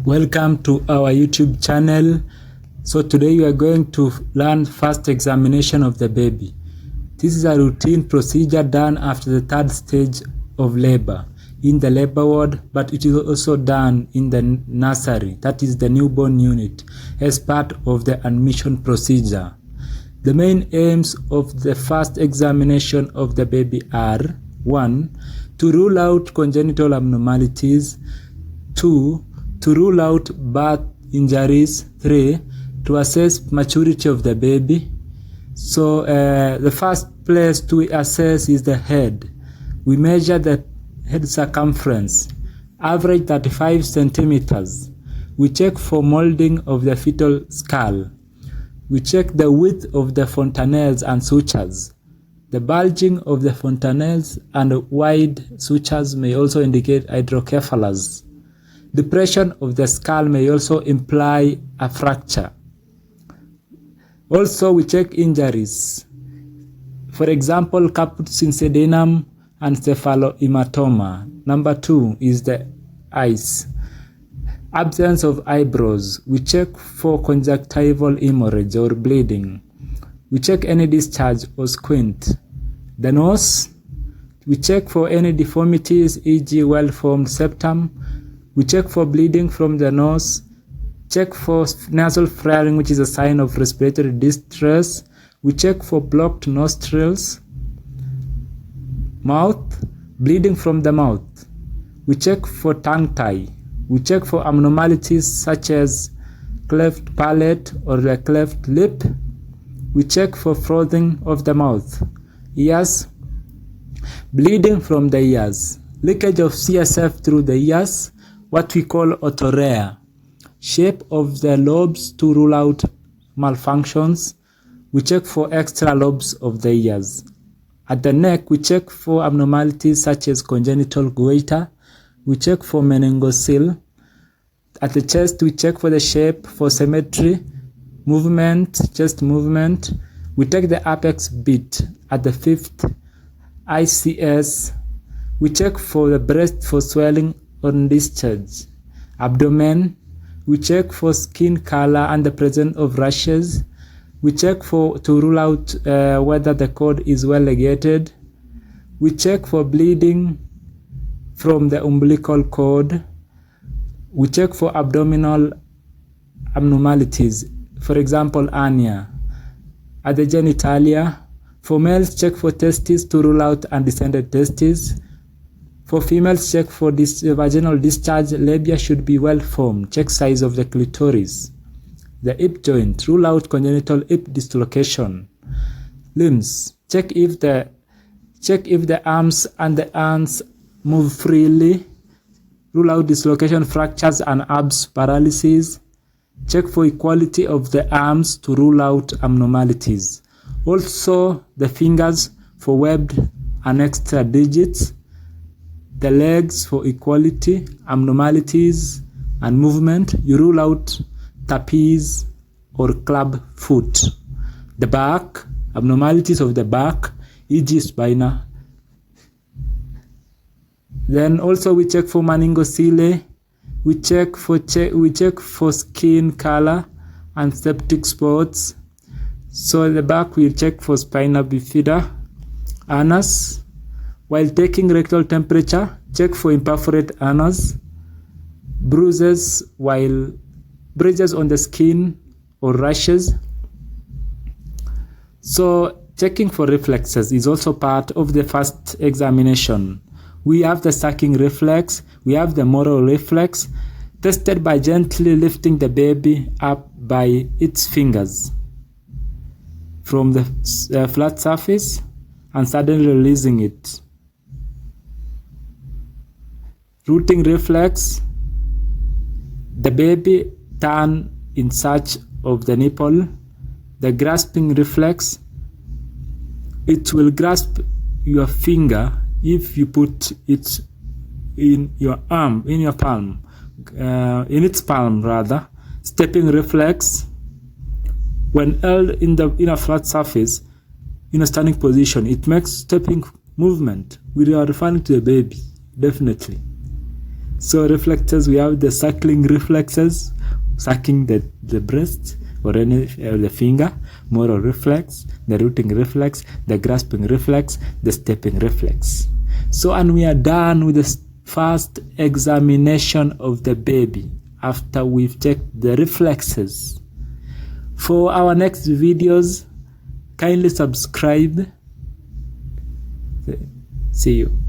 Welcome to our YouTube channel. So today we are going to learn first examination of the baby. This is a routine procedure done after the third stage of labor in the labor ward, but it is also done in the nursery, that is the newborn unit, as part of the admission procedure. The main aims of the first examination of the baby are: 1. To rule out congenital abnormalities. 2. To rule out birth injuries. 3. To assess maturity of the baby. So the first place to assess is the head. We measure the head circumference, average 35 centimeters. We check for molding of the fetal skull. We check the width of the fontanelles and sutures. The bulging of the fontanelles and wide sutures may also indicate hydrocephalus. Depression of the skull may also imply a fracture. Also, we check injuries. For example, caput syncytium and cephalohematoma. Number 2 is the eyes. Absence of eyebrows. We check for conjunctival hemorrhage or bleeding. We check any discharge or squint. The nose. We check for any deformities, e.g. well-formed septum. We check for bleeding from the nose. Check for nasal flaring, which is a sign of respiratory distress. We check for blocked nostrils. Mouth, bleeding from the mouth. We check for tongue tie. We check for abnormalities such as cleft palate or the cleft lip. We check for frothing of the mouth. Ears, bleeding from the ears. Leakage of CSF through the ears, what we call otorrhea. Shape of the lobes to rule out malfunctions. We check for extra lobes of the ears. At the neck, we check for abnormalities such as congenital goiter. We check for meningocele. At the chest, we check for the shape, for symmetry, movement, chest movement. We take the apex beat. At the 5th ICS, we check for the breast for swelling or discharge. Abdomen, we check for skin color and the presence of rashes. We check to rule out whether the cord is well ligated. We check for bleeding from the umbilical cord. We check for abdominal abnormalities, for example, hernia. At the genitalia, for males, check for testes to rule out undescended testes. For females, check for vaginal discharge. Labia should be well formed. Check size of the clitoris. The hip joint, rule out congenital hip dislocation. Limbs, check if the arms and the hands move freely. Rule out dislocation, fractures, and abs paralysis. Check for equality of the arms to rule out abnormalities. Also, the fingers for webbed and extra digits. The legs for equality, abnormalities, and movement. You rule out trapeze or club foot. The back, abnormalities of the back, e.g. spina. Then also we check for meningocele. We check for skin color and septic spots. So at the back we check for spina bifida. Anus. While taking rectal temperature, check for imperforate anus. Bruises on the skin or rashes. So checking for reflexes is also part of the first examination. We have the sucking reflex, we have the moral reflex, tested by gently lifting the baby up by its fingers from the flat surface and suddenly releasing it. Rooting reflex, the baby turn in search of the nipple. The grasping reflex, it will grasp your finger if you put it in your arm, in your palm, in its palm rather. Stepping reflex, when held in a flat surface in a standing position, it makes stepping movement. We are referring to the baby, definitely. So reflexes, we have the suckling reflexes, sucking the breast or any the finger, moral reflex, the rooting reflex, the grasping reflex, the stepping reflex. So, and we are done with the first examination of the baby after we've checked the reflexes. For our next videos, kindly subscribe. See you.